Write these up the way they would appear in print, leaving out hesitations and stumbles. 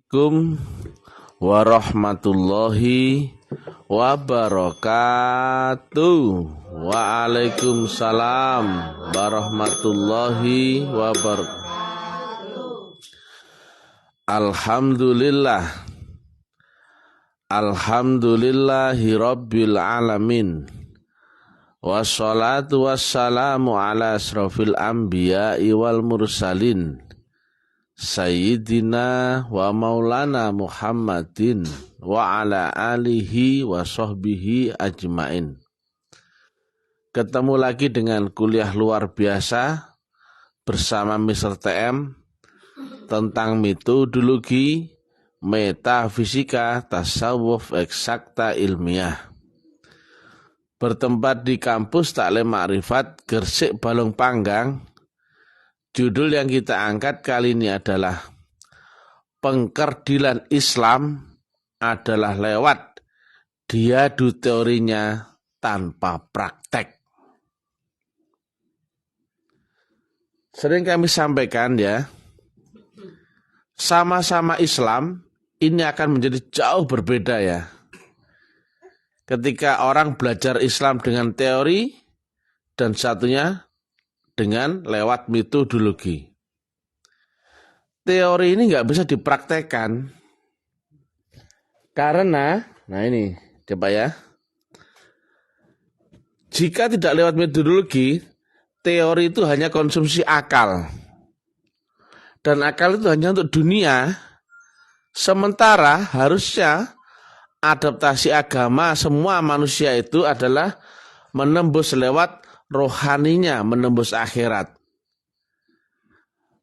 Assalamualaikum warahmatullahi wabarakatuh. Waalaikumsalam warahmatullahi wabarakatuh. Alhamdulillahi rabbil alamin. Wassalatu wassalamu ala asrofil anbiya'i wal mursalin Sayyidina wa maulana Muhammadin wa ala alihi wa sahbihi ajmain. Ketemu lagi dengan kuliah luar biasa bersama Mr. TM tentang metodologi, metafisika, tasawuf, eksakta ilmiah. Bertempat di kampus Taklim Ma'rifat Gresik Balong Panggang. Judul yang kita angkat kali ini adalah pengkerdilan Islam adalah lewat diadu teorinya tanpa praktek. Sering kami sampaikan ya, sama-sama Islam ini akan menjadi jauh berbeda ya. Ketika orang belajar Islam dengan teori dan satunya dengan lewat metodologi. Teori ini nggak bisa dipraktekkan karena, nah ini coba ya, jika tidak lewat metodologi, teori itu hanya konsumsi akal. Dan akal itu hanya untuk dunia, sementara harusnya adaptasi agama semua manusia itu adalah menembus lewat rohaninya, menembus akhirat.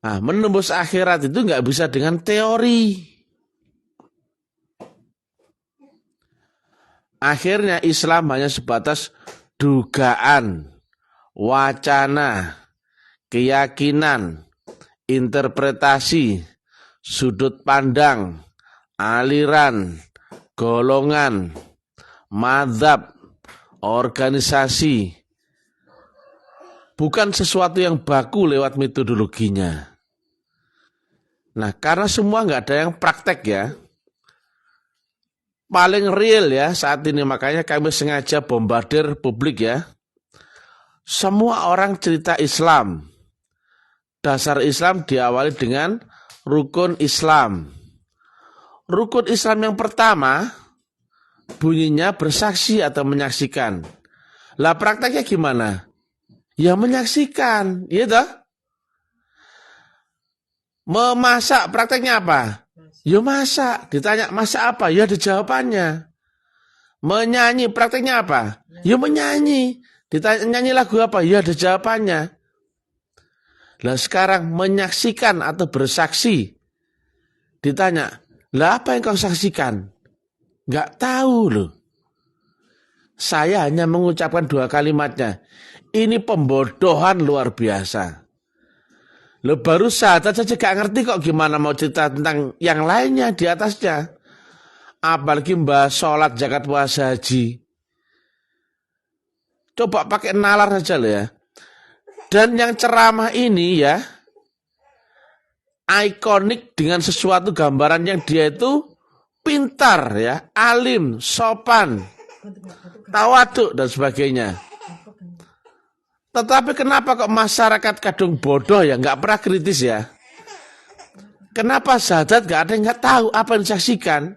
Nah, menembus akhirat itu nggak bisa dengan teori. Akhirnya Islam hanya sebatas dugaan, wacana, keyakinan, interpretasi, sudut pandang, aliran, golongan, mazhab, organisasi. Bukan sesuatu yang baku lewat metodologinya. Nah, karena semua nggak ada yang praktek ya. Paling real ya saat ini, makanya kami sengaja bombardir publik ya. Semua orang cerita Islam. Dasar Islam diawali dengan rukun Islam. Rukun Islam yang pertama bunyinya bersaksi atau menyaksikan. Lah prakteknya gimana? Ya menyaksikan, iya toh? Memasak prakteknya apa? Ya masak. Ditanya masak apa? Ya ada jawabannya. Menyanyi prakteknya apa? Ya menyanyi. Ditanya nyanyi lagu apa? Ya ada jawabannya. Lah sekarang menyaksikan atau bersaksi. Ditanya, lah apa yang kau saksikan? Nggak tahu loh. Saya hanya mengucapkan dua kalimatnya. Ini pembodohan luar biasa. Lo baru syahadat saja gak ngerti kok gimana mau cerita tentang yang lainnya di atasnya. Apalagi membahas sholat, zakat, puasa, haji. Coba pakai nalar saja lo ya. Dan yang ceramah ini ya, ikonik dengan sesuatu gambaran yang dia itu pintar ya, alim, sopan, tawaduk dan sebagainya. Tetapi kenapa kok masyarakat kadung bodoh ya, nggak pernah kritis ya? Kenapa syahadat nggak ada yang nggak tahu apa yang disaksikan?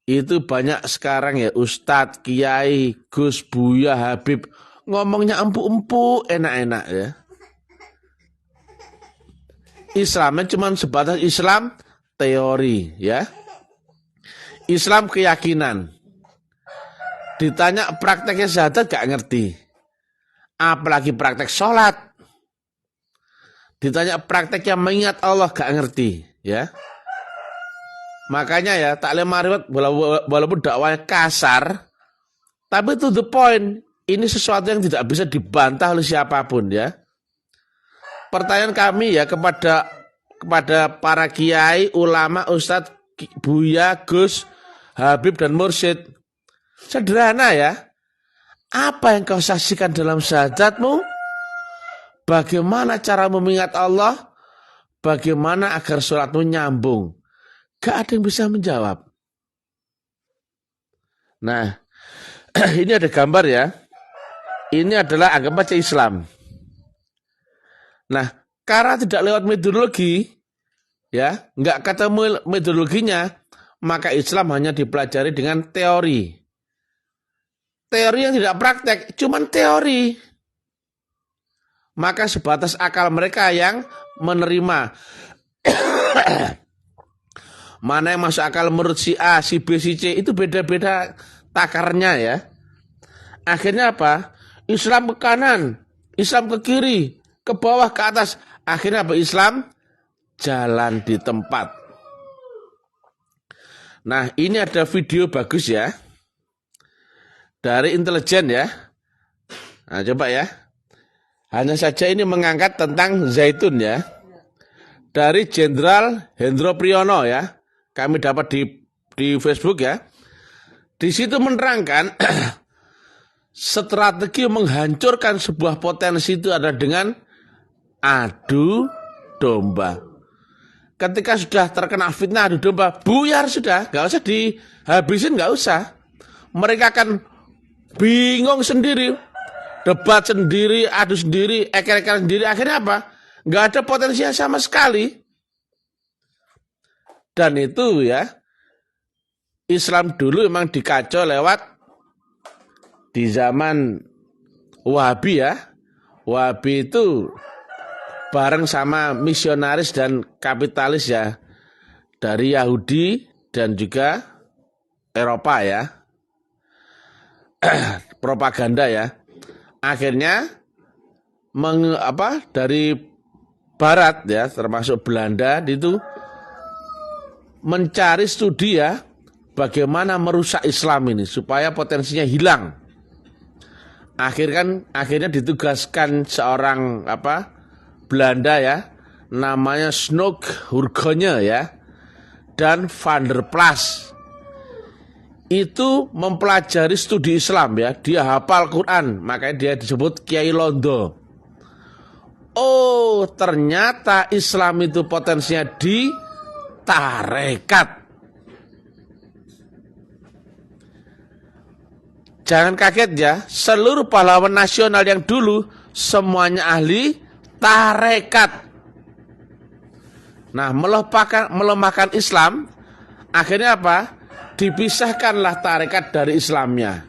Itu banyak sekarang ya, Ustadz, Kiai, Gus, Buya, Habib, ngomongnya empuk-empuk, enak-enak ya. Islamnya cuma sebatas Islam teori ya. Islam keyakinan. Ditanya prakteknya syahadat gak ngerti. Apalagi praktek sholat. Ditanya prakteknya mengingat Allah gak ngerti ya. Makanya ya Taklim Ma'rifat walaupun dakwahnya kasar, tapi to the point. Ini sesuatu yang tidak bisa dibantah oleh siapapun ya. Pertanyaan kami ya kepada para kiai, ulama, ustadz, buya, gus, habib dan mursyid. Sederhana ya. Apa yang kau saksikan dalam syahadatmu? Bagaimana cara mengingat Allah? bagaimana agar sholatmu nyambung? Gak ada yang bisa menjawab. Nah, ini ada gambar ya. Ini adalah anggap aja Islam. Nah, karena tidak lewat metodologi, ya, nggak ketemu metodologinya, maka Islam hanya dipelajari dengan teori. Teori yang tidak praktek, cuman teori. Maka sebatas akal mereka yang menerima. Mana yang masuk akal menurut si A, si B, si C, itu beda-beda takarnya ya. Akhirnya apa? Islam ke kanan, Islam ke kiri, ke bawah, ke atas. Akhirnya apa? Islam jalan di tempat. Nah, ini ada video bagus ya. Dari intelijen ya. Nah, coba ya. Hanya saja ini mengangkat tentang zaitun ya. Dari Jenderal Hendro Priyono ya. Kami dapat di Facebook ya. Di situ menerangkan strategi menghancurkan sebuah potensi itu adalah dengan adu domba. Ketika sudah terkena fitnah adu domba, buyar sudah, nggak usah dihabisin, nggak usah. Mereka akan bingung sendiri, debat sendiri, adu sendiri, eker-eker sendiri. Akhirnya apa? Nggak ada potensinya sama sekali. Dan itu ya, Islam dulu memang dikacau lewat di zaman Wahabi ya. Wahabi itu bareng sama misionaris dan kapitalis ya. Dari Yahudi dan juga Eropa ya. Propaganda ya. Akhirnya dari Barat ya, termasuk Belanda itu mencari studi ya bagaimana merusak Islam ini supaya potensinya hilang. Akhirnya ditugaskan seorang Belanda ya, namanya Snoek Hurgonje ya, dan Van der Plas. Itu mempelajari studi Islam ya, dia hafal Quran, makanya dia disebut Kiai Londo. Oh, ternyata Islam itu potensinya di tarekat. Jangan kaget ya, seluruh pahlawan nasional yang dulu semuanya ahli tarekat. Nah, melemahkan Islam, akhirnya apa? Dipisahkanlah tarekat dari Islamnya.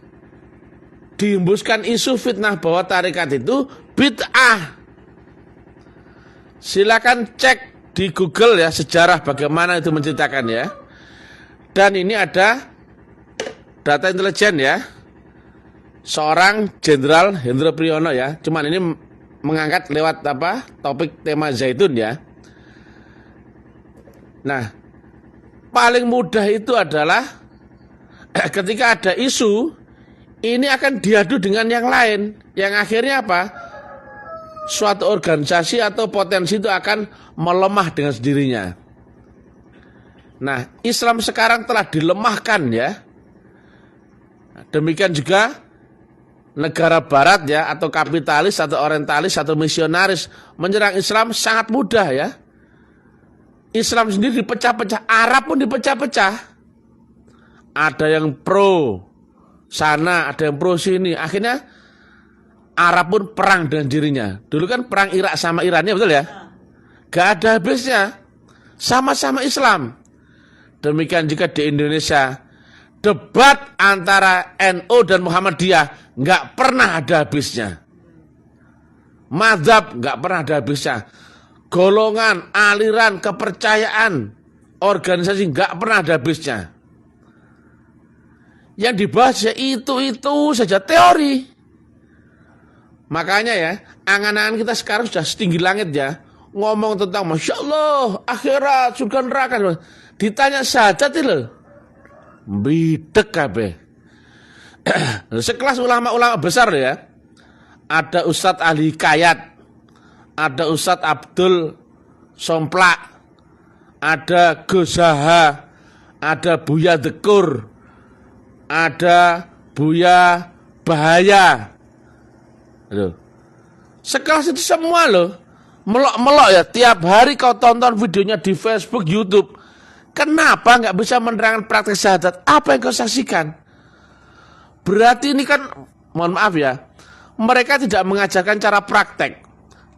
Dihembuskan isu fitnah bahwa tarekat itu bid'ah. Silakan cek di Google ya, sejarah bagaimana itu menceritakan ya. Dan ini ada data intelijen ya. Seorang Jenderal Hendro Priyono ya. Cuman ini mengangkat lewat topik tema zaitun ya. Nah, paling mudah itu adalah ketika ada isu, ini akan diadu dengan yang lain. Yang akhirnya apa? Suatu organisasi atau potensi itu akan melemah dengan sendirinya. Nah, Islam sekarang telah dilemahkan ya. Demikian juga negara barat ya, atau kapitalis atau orientalis atau misionaris menyerang Islam sangat mudah ya. Islam sendiri dipecah-pecah, Arab pun dipecah-pecah. Ada yang pro sana, ada yang pro sini. Akhirnya Arab pun perang dengan dirinya. Dulu kan perang Irak sama Irannya, betul ya? Gak ada habisnya. Sama-sama Islam. Demikian juga di Indonesia. Debat antara NU dan Muhammadiyah gak pernah ada habisnya. Mazhab gak pernah ada habisnya. Golongan, aliran, kepercayaan, organisasi gak pernah ada habisnya. Yang dibahas ya itu saja teori. Makanya ya, angan-angan kita sekarang sudah setinggi langit ya. Ngomong tentang Masya Allah, akhirat, surga neraka. Ditanya saja loh. Bidek kabeh. Sekelas ulama-ulama besar ya. Ada Ustadz Ali Hikayat, ada Ustadz Abdul Somplak, ada Gozaha, ada Buya Dekur, ada Buya Bahaya. Loh. Sekelas itu semua loh melok-melok ya, tiap hari kau tonton videonya di Facebook, YouTube. Kenapa nggak bisa menerangkan praktek syahadat? Apa yang kau saksikan? Berarti ini kan, mohon maaf ya, mereka tidak mengajarkan cara praktek,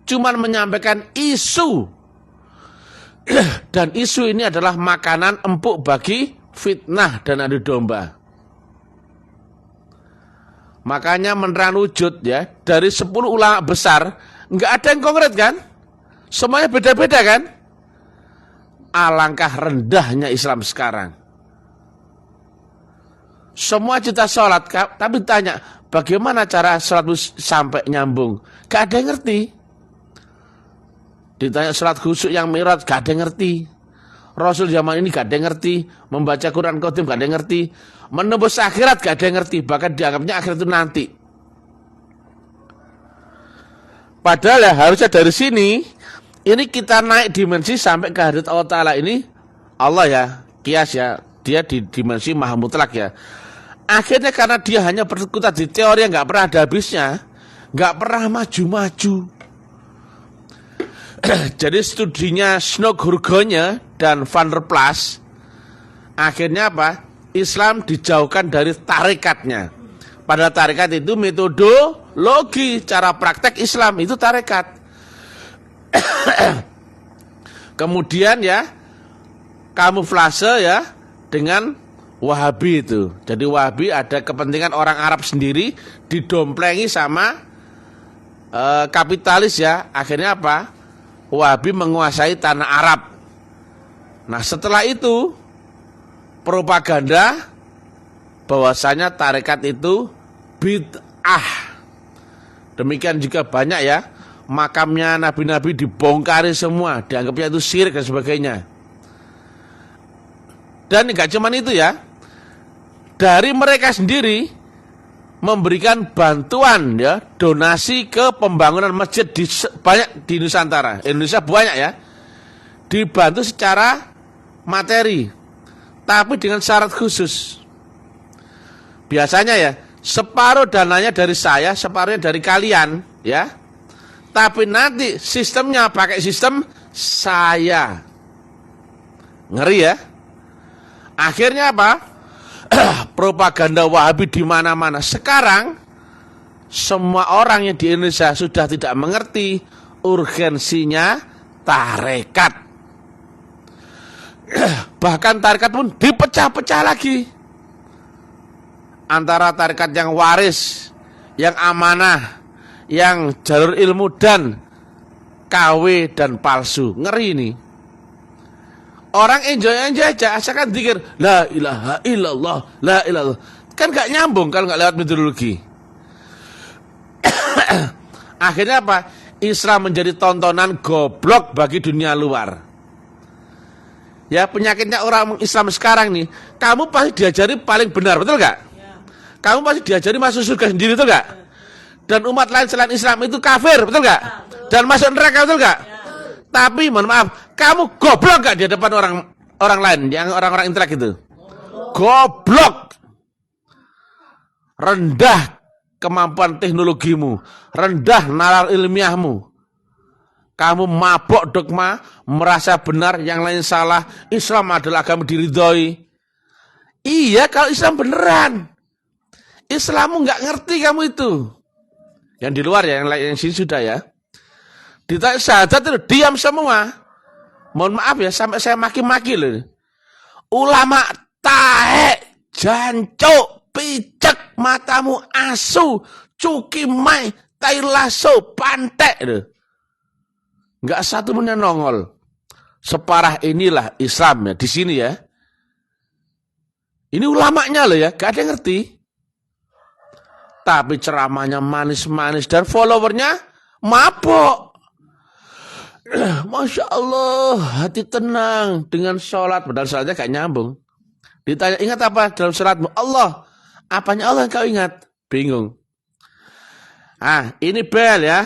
cuman menyampaikan isu. Dan isu ini adalah makanan empuk bagi fitnah dan adu domba. Makanya menerang wujud ya, dari 10 ulama besar, nggak ada yang konkret kan? Semuanya beda-beda kan? Alangkah rendahnya Islam sekarang. Semua kita sholat, tapi tanya, bagaimana cara sholat sampai nyambung? Gak ada yang ngerti. Ditanya sholat khusyuk yang mi'raj, gak ada yang ngerti. Rasul zaman ini gak ada yang ngerti. Membaca Quran Khotim gak ada yang ngerti. Menembus akhirat gak ada yang ngerti. Bahkan dianggapnya akhirat itu nanti. Padahal ya harusnya dari sini, ini kita naik dimensi sampai ke hadirat Allah Ta'ala ini. Allah ya, kias ya, dia di dimensi maha mutlak ya. Akhirnya karena dia hanya berkutat di teori yang gak pernah ada habisnya, gak pernah maju-maju. Jadi studinya Snoek Hurgonje dan Van der Plas, akhirnya apa? Islam dijauhkan dari tarekatnya. Pada tarekat itu metodologi, cara praktek Islam itu tarekat. Kemudian ya, kamuflase ya dengan Wahabi itu. Jadi Wahabi ada kepentingan orang Arab sendiri, didomplengi sama kapitalis ya. Akhirnya apa? Wahabi menguasai tanah Arab. Nah setelah itu propaganda bahwasanya tarekat itu bid'ah. Demikian juga banyak ya, makamnya nabi-nabi dibongkari semua, dianggapnya itu syirik dan sebagainya. Dan enggak cuma itu ya, dari mereka sendiri memberikan bantuan ya, donasi ke pembangunan masjid banyak di Nusantara. Indonesia banyak ya, dibantu secara materi, tapi dengan syarat khusus. Biasanya ya, separuh dananya dari saya, separuhnya dari kalian ya. Tapi nanti sistemnya pakai sistem saya. Ngeri ya. Akhirnya apa? Propaganda Wahabi di mana-mana. Sekarang semua orang yang di Indonesia sudah tidak mengerti urgensinya tarekat. Bahkan tarekat pun dipecah-pecah lagi. Antara tarekat yang waris, yang amanah, yang jalur ilmu dan KW dan palsu. Ngeri ini. Orang enjoy aja, asalkan zikir la ilaha illallah, la ilallah. Kan gak nyambung kalau gak lewat metodologi. Akhirnya apa? Islam menjadi tontonan goblok bagi dunia luar. Ya, penyakitnya orang Islam sekarang nih, kamu pasti diajari paling benar, betul gak? Kamu pasti diajari masuk surga sendiri, betul gak? Dan umat lain selain Islam itu kafir, betul gak? Dan masuk neraka, betul gak? Tapi mohon maaf, kamu goblok gak di depan orang lain, yang orang-orang intelek itu? Goblok. Rendah kemampuan teknologimu, rendah nalar ilmiahmu. Kamu mabok dogma, merasa benar, yang lain salah. Islam adalah agama diridhoi. Iya, kalau Islam beneran. Islammu gak ngerti kamu itu. Yang di luar ya, yang sini sudah ya. Ditanya syahadat itu diam semua. Mohon maaf ya, sampai saya maki-maki loh. Ulama tahe, jancuk, picek, matamu asu, cuki mai, tai lasso, pantek loh. Enggak satu pun yang nongol. Separah inilah Islam ya di sini ya. Ini ulamanya loh ya, gak ada yang ngerti. Tapi ceramahnya manis-manis dan followernya mabok. Masya Allah, hati tenang dengan sholat. Padahal sholatnya gak nyambung. Ditanya, ingat apa dalam sholatmu? Allah. Apanya Allah yang kau ingat? Bingung. Ah, ini bel ya.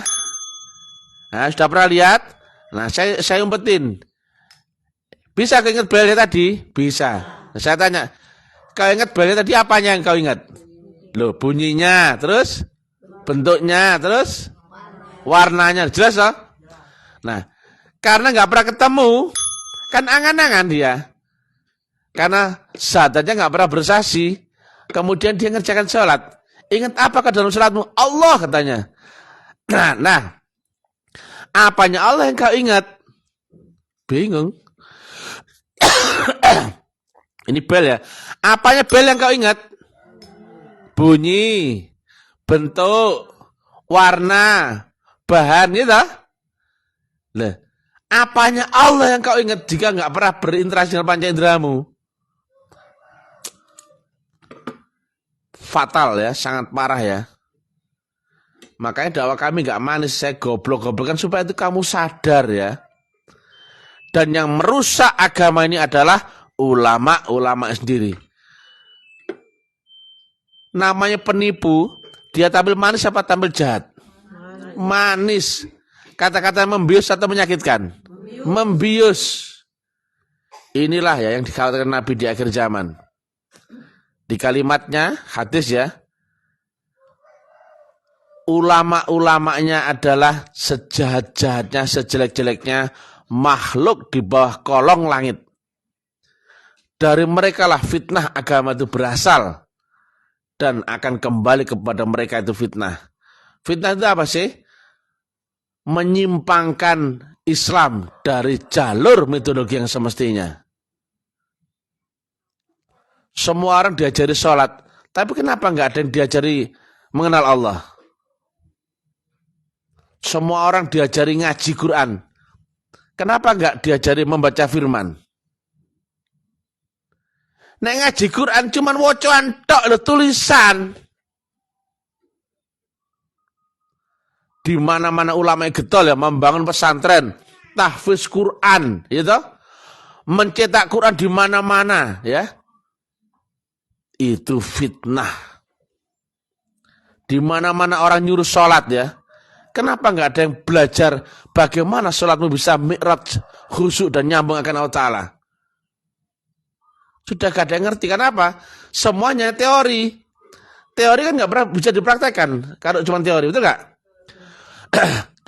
Nah, sudah pernah lihat? Nah, saya umpetin. Bisa kau ingat belnya tadi? Bisa. Nah, saya tanya, kau ingat belnya tadi, apanya yang kau ingat? Loh, bunyinya, terus bentuknya, terus warnanya. Jelas loh? Nah, karena nggak pernah ketemu, kan angan-angan dia. Karena syahadatnya nggak pernah bersaksi, kemudian dia ngerjakan sholat. Ingat apakah dalam sholatmu? Allah katanya. Nah, apanya Allah yang kau ingat? Bingung. Ini bel ya. Apanya bel yang kau ingat? Bunyi, bentuk, warna, bahan gitu. Lah, apanya Allah yang kau ingat jika nggak pernah berinteraksi dengan panca inderamu? Fatal ya, sangat parah ya. Makanya dakwah kami nggak manis, saya goblok-goblok kan supaya itu kamu sadar ya. Dan yang merusak agama ini adalah ulama-ulama sendiri. Namanya penipu, dia tampil manis apa tampil jahat? Manis. Kata-kata membius atau menyakitkan? Membius. Inilah ya yang dikhawatirkan Nabi di akhir zaman. Di kalimatnya, hadis ya, ulama-ulamanya adalah sejahat-jahatnya, sejelek-jeleknya makhluk di bawah kolong langit. Dari mereka lah fitnah agama itu berasal. Dan akan kembali kepada mereka itu fitnah. Fitnah itu apa sih? Menyimpangkan Islam dari jalur metodologi yang semestinya. Semua orang diajari sholat, tapi kenapa nggak ada yang diajari mengenal Allah? Semua orang diajari ngaji Quran, kenapa nggak diajari membaca firman? Nek ngaji Quran cuman wocoan tok lho, tulisan. Di mana-mana ulama yang getol ya membangun pesantren, tahfiz Quran, gitu. Mencetak Quran di mana-mana, ya. Itu fitnah. Di mana-mana orang nyuruh sholat ya. Kenapa nggak ada yang belajar bagaimana sholatmu bisa mi'raj, khusyuk dan nyambung akan Allah Ta'ala? Sudah gak ada yang ngerti. Kenapa? Semuanya teori. Teori kan nggak pernah bisa dipraktekkan kalau cuma teori, betul nggak?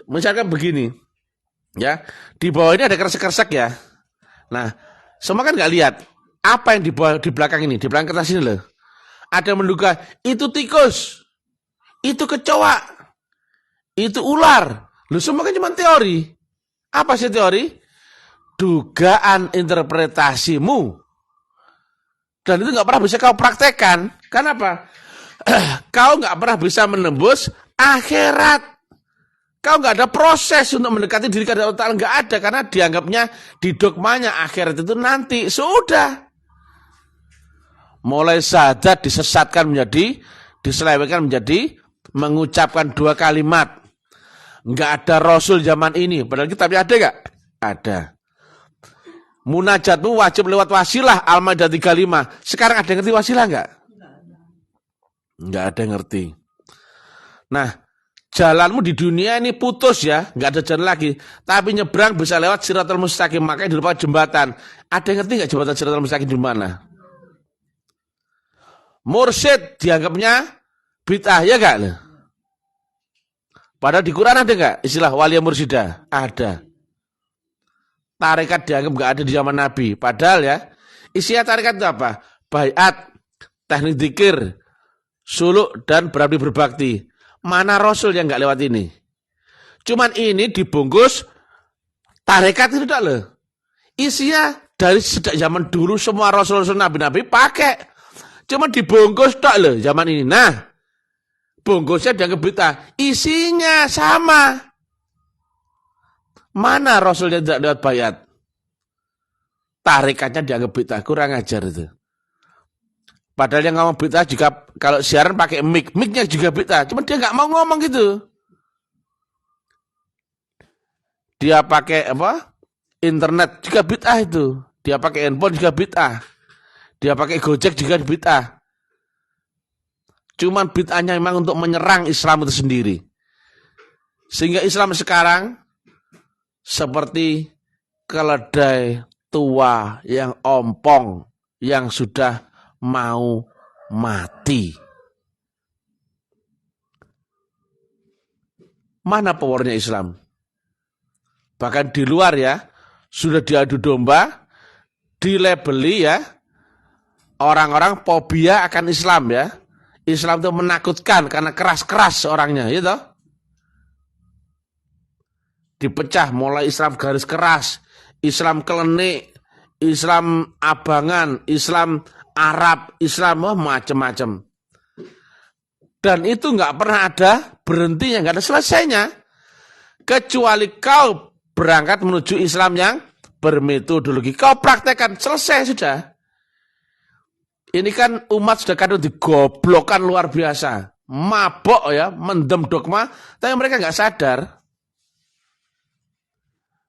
Misalkan begini, ya di bawah ini ada kresek-kresek ya. Nah, semua kan nggak lihat apa yang di bawah, di belakang ini, di belakang kertas ini loh. Ada yang menduga itu tikus, itu kecoa, itu ular. Loh, semua kan cuma teori. Apa sih teori? Dugaan interpretasimu. Dan itu nggak pernah bisa kau praktekkan. Kenapa? Kau nggak pernah bisa menembus akhirat. Kau nggak ada proses untuk mendekati diri kepada Allah Ta'ala. Nggak ada, karena dianggapnya di dogmanya akhirat itu nanti. Sudah. Mulai syahadat disesatkan menjadi, diselewengkan menjadi mengucapkan 2 kalimat. Nggak ada Rasul zaman ini. Padahal kitabnya ada nggak? Ada. Munajatmu wajib lewat wasilah, Al-Maidah 35. Sekarang ada yang ngerti wasilah nggak? Nggak ada yang ngerti. Nah, jalanmu di dunia ini putus ya, nggak ada jalan lagi. Tapi nyebrang bisa lewat Siratal Mustaqim, makanya di depan jembatan. Ada yang ngerti nggak jembatan Siratal Mustaqim di mana? Mursyid dianggapnya bid'ah, ya nggak? Padahal di Quran ada nggak istilah waliya mursyida? Ada. Tarekat dianggap nggak ada di zaman Nabi. Padahal ya, isinya tarekat itu apa? Baiat, teknik dzikir, suluk dan berabdi berbakti. Mana Rasul yang nggak lewat ini? Cuman ini dibungkus tarekat itu tak loh. Isinya dari sejak zaman dulu semua Rasul-Rasul Nabi-Nabi pakai. Cuman dibungkus tak loh zaman ini. Nah, bungkusnya dianggap bid'ah. Isinya sama. Mana Rasul yang tidak lewat bayat? Tarikatnya dianggap bid'ah. Kurang ajar itu. Padahal yang ngomong bid'ah juga kalau siaran pakai mic. Mic-nya juga bid'ah. Cuma dia nggak mau ngomong gitu. Dia pakai apa? Internet juga bid'ah itu. Dia pakai handphone juga bid'ah. Dia pakai Gojek juga bid'ah. Cuman bid'ahnya memang untuk menyerang Islam itu sendiri. Sehingga Islam sekarang seperti keledai tua yang ompong yang sudah mau mati. Mana powernya Islam? bahkan di luar ya, sudah diadu domba, dilabeli ya, orang-orang fobia akan Islam ya. Islam itu menakutkan karena keras-keras orangnya, gitu. Dipecah mulai Islam garis keras, Islam kelenik, Islam abangan, Islam Arab, Islam macam-macam. Dan itu nggak pernah ada berhentinya, nggak ada selesainya. Kecuali kau berangkat menuju Islam yang bermetodologi. Kau praktekkan, selesai sudah. Ini kan umat sudah kadang digoblokkan luar biasa. Mabok ya, mendem dogma, tapi mereka nggak sadar.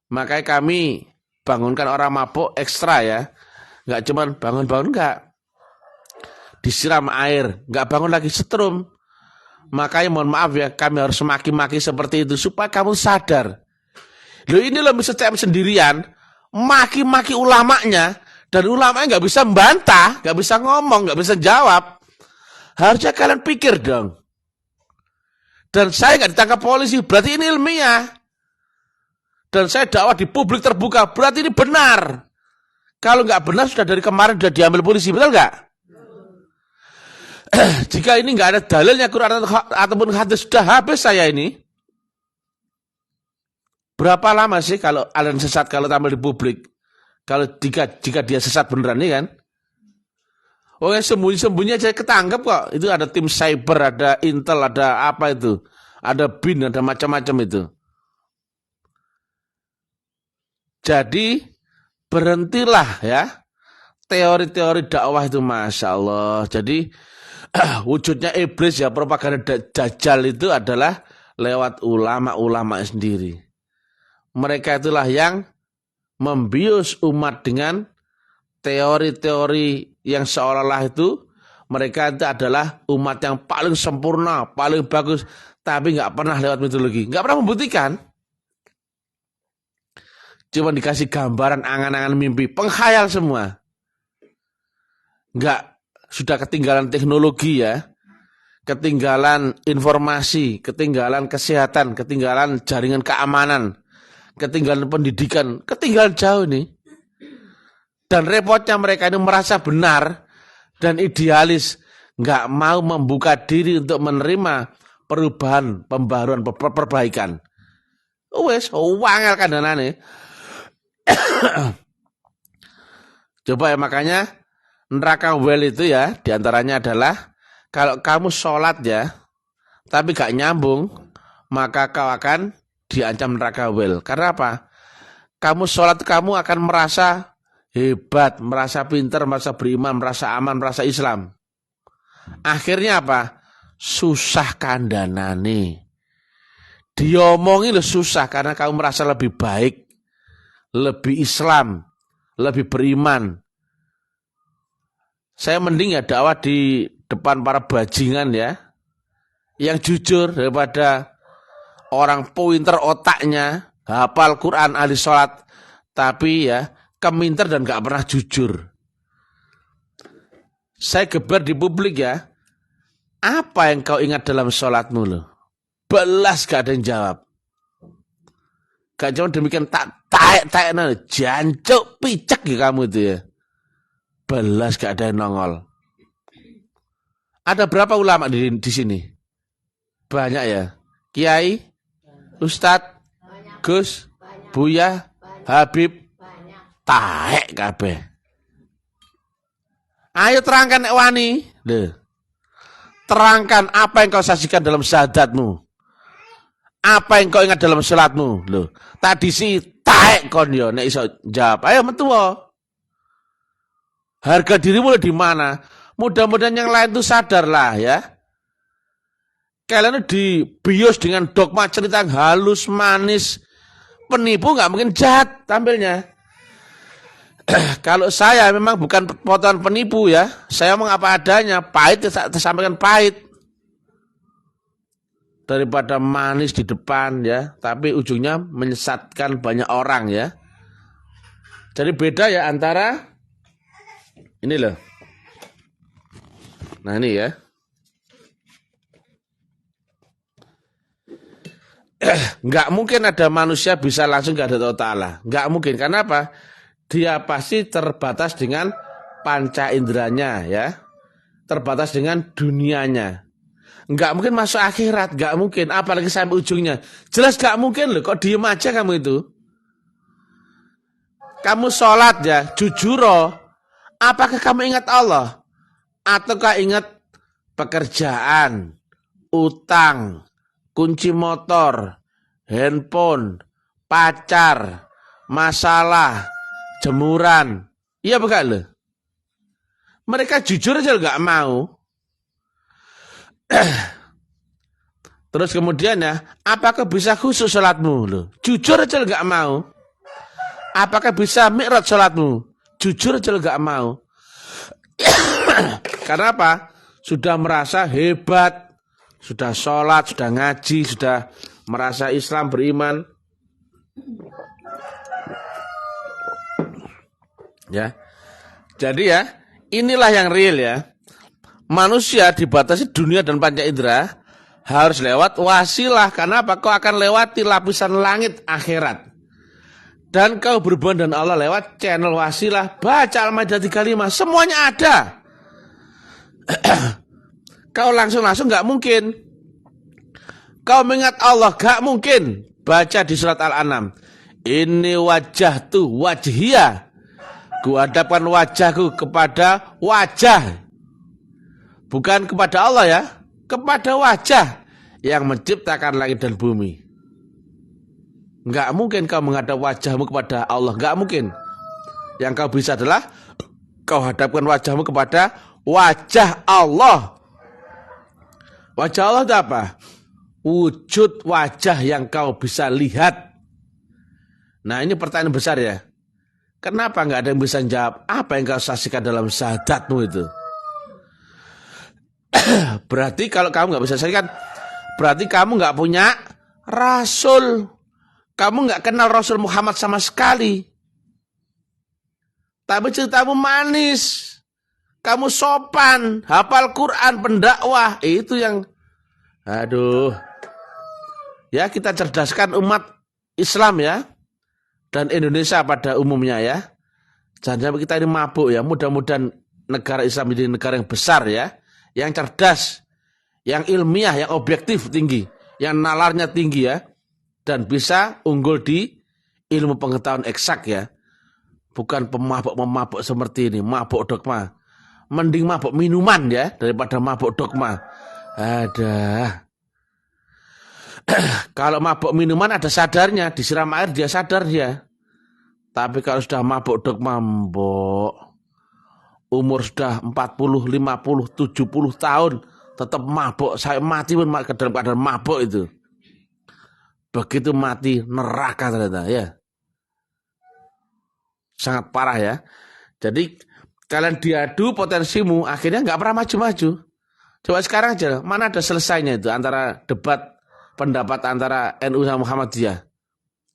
Makanya kami bangunkan orang mabok ekstra ya. Nggak cuma bangun-bangun, nggak. Disiram air, nggak bangun lagi, setrum. Makanya mohon maaf ya, kami harus maki-maki seperti itu supaya kamu sadar. Loh ini loh setiap sendirian, maki-maki ulamanya, dan ulamanya nggak bisa membantah, nggak bisa ngomong, nggak bisa jawab. Harusnya kalian pikir dong. Dan saya nggak ditangkap polisi, berarti ini ilmiah. Dan saya dakwah di publik terbuka, berarti ini benar. Kalau nggak benar sudah dari kemarin sudah diambil polisi, betul nggak? Jika ini nggak ada dalilnya Quran ataupun hadis, sudah habis saya ini. Berapa lama sih kalau aliran sesat kalau tampil di publik? Kalau jika dia sesat beneran nih kan? Oh yang sembunyi-sembunyi aja ketangkep kok. Itu ada tim cyber, ada intel, ada apa itu? Ada BIN, ada macam-macam itu. Jadi berhentilah ya. Teori-teori dakwah itu Masya Allah. Jadi wujudnya iblis ya, propaganda dajjal itu adalah lewat ulama-ulama sendiri. Mereka itulah yang membius umat dengan teori-teori yang seolah-olah itu mereka itu adalah umat yang paling sempurna, paling bagus, tapi nggak pernah lewat metodologi, nggak pernah membuktikan. Cuma dikasih gambaran angan-angan mimpi, penghayal semua. Nggak, sudah ketinggalan teknologi ya, ketinggalan informasi, ketinggalan kesehatan, ketinggalan jaringan keamanan, ketinggalan pendidikan, ketinggalan jauh nih. Dan repotnya mereka ini merasa benar dan idealis, nggak mau membuka diri untuk menerima perubahan, pembaruan, perbaikan. Wes, wangel kandhanane. Coba ya, makanya neraka well itu ya, diantaranya adalah kalau kamu sholat ya, tapi gak nyambung, maka kau akan diancam neraka well. Karena apa? Kamu sholat, kamu akan merasa hebat, merasa pintar, merasa beriman, merasa aman, merasa Islam. Akhirnya apa? Susah kandhanane. Diomongi lo susah karena kamu merasa lebih baik, lebih Islam, lebih beriman. Saya mending ya dakwah di depan para bajingan ya, yang jujur daripada orang pinter otaknya, hafal Quran, ahli sholat, tapi ya keminter dan gak pernah jujur. Saya geber di publik ya, apa yang kau ingat dalam sholatmu lo? Belas gak ada yang jawab. Gak cuma demikian, tak taek jancuk picek ya kamu itu ya. Belas gak ada yang nongol. Ada berapa ulama di sini? Banyak ya. Kiai, Ustadz, Gus, Buya, Habib, taek kabeh. Ayo terangkan wani. Terangkan apa yang kau saksikan dalam syahadatmu. Apa yang kau ingat dalam salatmu. Loh, tadi si taek kon yo nek iso jawab. Ayo metu. Harga dirimu di mana? Mudah-mudahan yang lain itu sadarlah ya. Kalian dibius dengan dogma cerita yang halus, manis. Penipu nggak mungkin jahat tampilnya. Kalau saya memang bukan potongan penipu ya. Saya ngomong apa adanya. Pahit saya sampaikan pahit. Daripada manis di depan ya. Tapi ujungnya menyesatkan banyak orang ya. Jadi beda ya antara ini loh. Nah ini ya. Nggak mungkin ada manusia bisa langsung ke Allah Ta'ala. Nggak mungkin. Karena apa? Dia pasti terbatas dengan panca inderanya, ya. Terbatas dengan dunianya. Nggak mungkin masuk akhirat. Nggak mungkin. Apalagi sampai ujungnya. Jelas nggak mungkin loh. Kok diem aja kamu itu? Kamu sholat ya. Jujur. Apakah kamu ingat Allah? Ataukah ingat pekerjaan, utang, kunci motor, handphone, pacar, masalah, jemuran? Iya bukan loh? Mereka jujur aja nggak mau. Terus kemudian ya, apakah bisa khusus sholatmu loh? Jujur aja nggak mau. Apakah bisa mi'raj sholatmu? Jujur aja nggak mau. Karena apa? Sudah merasa hebat, sudah sholat, sudah ngaji, sudah merasa Islam beriman. Ya, jadi ya, inilah yang real ya. Manusia dibatasi dunia dan panca indera harus lewat wasilah. Karena apa? Kau akan lewati lapisan langit akhirat. Dan kau berhubungan dengan Allah lewat channel wasilah. Baca Al-Maidah 35, semuanya ada. Kau langsung nggak mungkin. Kau mengingat Allah nggak mungkin. Baca di surat Al-An'am. Ini wajah tuh wajhiyah. Kuhadapkan wajahku kepada wajah. Bukan kepada Allah ya. Kepada wajah yang menciptakan langit dan bumi. Nggak mungkin kau menghadap wajahmu kepada Allah. Nggak mungkin. Yang kau bisa adalah kau hadapkan wajahmu kepada wajah Allah. Wajah Allah itu apa? Wujud wajah yang kau bisa lihat. Nah ini pertanyaan besar ya. Kenapa nggak ada yang bisa jawab? Apa yang kau saksikan dalam syahadatmu itu? Berarti kalau kamu nggak bisa saksikan, berarti kamu nggak punya Rasul. Kamu nggak kenal Rasul Muhammad sama sekali. Tapi ceritamu manis. Kamu sopan, hafal Quran, pendakwah. Itu yang, aduh. Ya kita cerdaskan umat Islam ya. Dan Indonesia pada umumnya ya. Jangan sampai kita ini mabuk ya. Mudah-mudahan negara Islam menjadi negara yang besar ya. Yang cerdas. Yang ilmiah, yang objektif tinggi. Yang nalarnya tinggi ya. Dan bisa unggul di ilmu pengetahuan eksak ya. Bukan pemabuk-memabuk seperti ini. Mabuk dogma. Mending mabuk minuman ya. Daripada mabuk dogma. Ada. Kalau mabuk minuman ada sadarnya. Disiram air dia sadar dia. Tapi kalau sudah mabuk dogma, mbok. Umur sudah 40, 50, 70 tahun. Tetap mabuk. Saya mati pun ke dalam keadaan mabuk itu. Begitu mati neraka ternyata ya. Sangat parah ya. Jadi kalian diadu potensimu akhirnya nggak pernah maju-maju. Coba sekarang aja mana ada selesainya itu antara debat pendapat antara NU sama Muhammadiyah.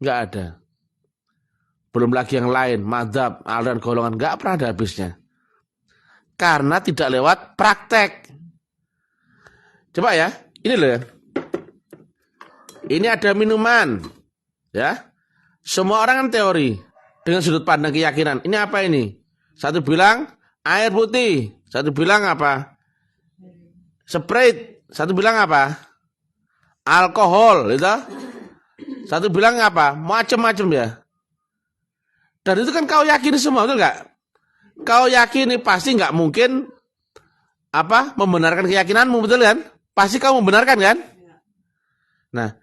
Nggak ada. Belum lagi yang lain, madzhab, aliran golongan nggak pernah ada habisnya. Karena tidak lewat praktek. Coba ya, ini loh ya. Ini ada minuman, ya. Semua orang kan teori dengan sudut pandang keyakinan. Ini apa ini? Satu bilang air putih, satu bilang apa? Sprite, satu bilang apa? Alkohol, gitu. Satu bilang apa? Macam-macam ya. Dan itu kan kau yakini semua, betul nggak? Kau yakini pasti nggak mungkin apa? Membenarkan keyakinanmu, betul kan? Pasti kau membenarkan kan? Nah.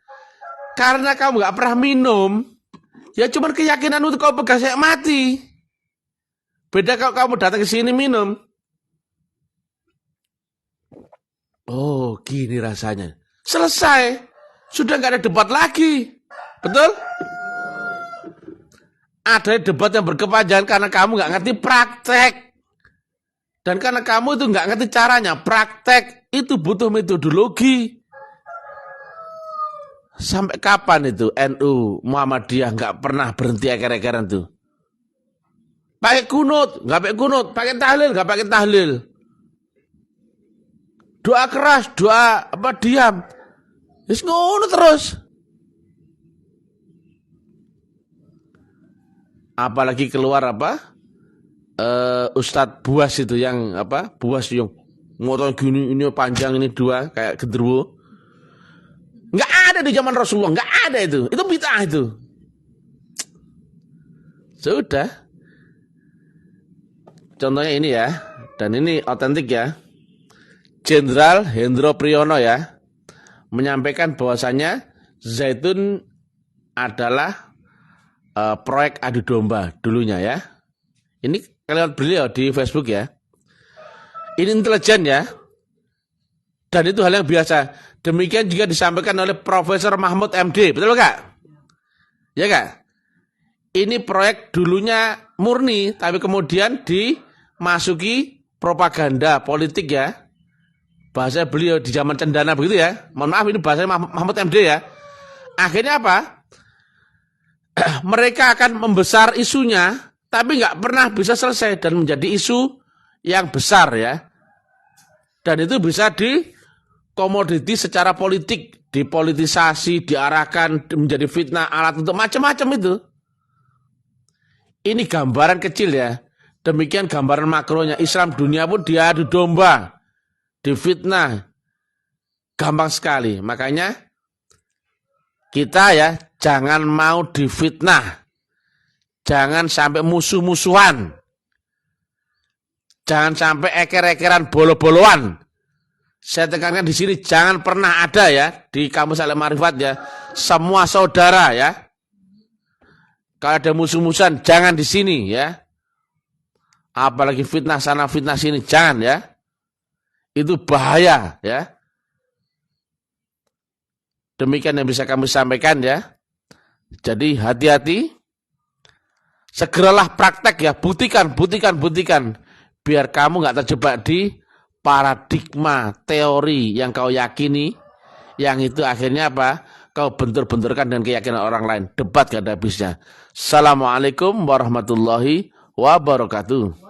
Karena kamu gak pernah minum, ya cuma keyakinanmu itu kau pegang saya mati. Beda kalau kamu datang ke sini minum. Oh, gini rasanya. Selesai. Sudah gak ada debat lagi. Betul? Ada debat yang berkepanjangan karena kamu gak ngerti praktek. Dan karena kamu itu gak ngerti caranya. Praktek itu butuh metodologi. Sampai kapan itu NU Muhammadiyah nggak pernah berhenti eker-ekeran tuh? Pakai kunut, nggak pakai kunut, pakai tahlil, nggak pakai tahlil. Doa keras, doa apa diam. Terus ngono terus. Apalagi keluar Ustadz Buas itu yang Buas yang motor gini ini panjang ini dua kayak genderuwo. Nggak ada di zaman Rasulullah, nggak ada itu bid'ah itu. Sudah. Contohnya ini ya, dan ini otentik ya. Jenderal Hendro Priyono ya menyampaikan bahwasanya Zaitun adalah proyek adu domba dulunya ya. Ini kalian beliau di Facebook ya. Ini intelijen ya. Dan itu hal yang biasa. Demikian juga disampaikan oleh Profesor Mahmud MD. Betul nggak? Ya nggak? Ini proyek dulunya murni, tapi kemudian dimasuki propaganda politik ya. Bahasa beliau di zaman cendana begitu ya. Mohon maaf ini bahasa Mahmud MD ya. Akhirnya apa? Mereka akan membesar isunya, tapi nggak pernah bisa selesai dan menjadi isu yang besar ya. Dan itu bisa dikomoditi secara politik, dipolitisasi, diarahkan menjadi fitnah, alat untuk macam-macam itu. Ini gambaran kecil ya. Demikian gambaran makronya. Islam dunia pun diadu domba, difitnah. Gampang sekali. Makanya kita ya jangan mau difitnah. Jangan sampai musuh-musuhan. Jangan sampai eker-ekeran bolo-boloan. Saya tekankan di sini jangan pernah ada ya di Kamus Al-Ma'rifat ya. Semua saudara ya. Kalau ada musuh-musuhan jangan di sini ya. Apalagi fitnah sana fitnah sini jangan ya. Itu bahaya ya. Demikian yang bisa kami sampaikan ya. Jadi hati-hati. Segeralah praktek ya. Buktikan. Biar kamu nggak terjebak di paradigma teori yang kau yakini, yang itu akhirnya apa? Kau bentur-benturkan dengan keyakinan orang lain. Debat gak ada habisnya. Assalamualaikum warahmatullahi wabarakatuh.